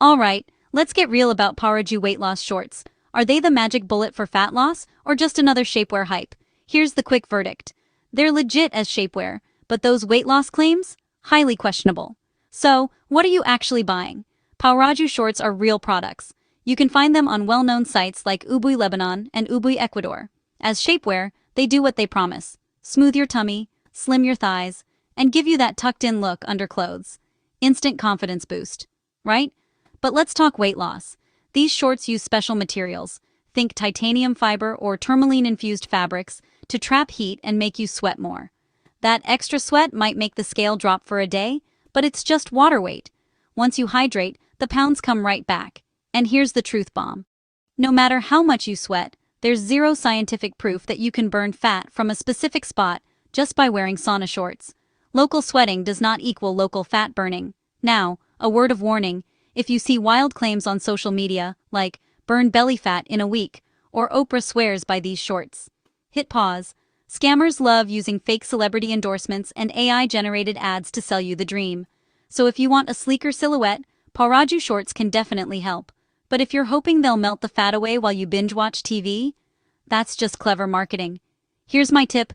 Alright, let's get real about Pauraju weight loss shorts. Are they the magic bullet for fat loss, or just another shapewear hype? Here's the quick verdict. They're legit as shapewear, but those weight loss claims? Highly questionable. So, what are you actually buying? Pauraju shorts are real products. You can find them on well-known sites like Ubui Lebanon and Ubui Ecuador. As shapewear, they do what they promise. Smooth your tummy, slim your thighs, and give you that tucked-in look under clothes. Instant confidence boost. Right? But let's talk weight loss. These shorts use special materials, think titanium fiber or tourmaline-infused fabrics, to trap heat and make you sweat more. That extra sweat might make the scale drop for a day, but it's just water weight. Once you hydrate, the pounds come right back. And here's the truth bomb. No matter how much you sweat, there's zero scientific proof that you can burn fat from a specific spot just by wearing sauna shorts. Local sweating does not equal local fat burning. Now, a word of warning. If you see wild claims on social media, like, burn belly fat in a week, or Oprah swears by these shorts, hit pause. Scammers love using fake celebrity endorsements and AI-generated ads to sell you the dream. So if you want a sleeker silhouette, Pauraju shorts can definitely help. But if you're hoping they'll melt the fat away while you binge-watch TV, that's just clever marketing. Here's my tip.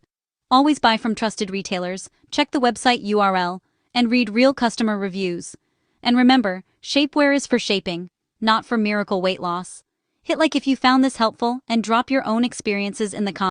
Always buy from trusted retailers, check the website URL, and read real customer reviews. And remember, shapewear is for shaping, not for miracle weight loss. Hit like if you found this helpful and drop your own experiences in the comments.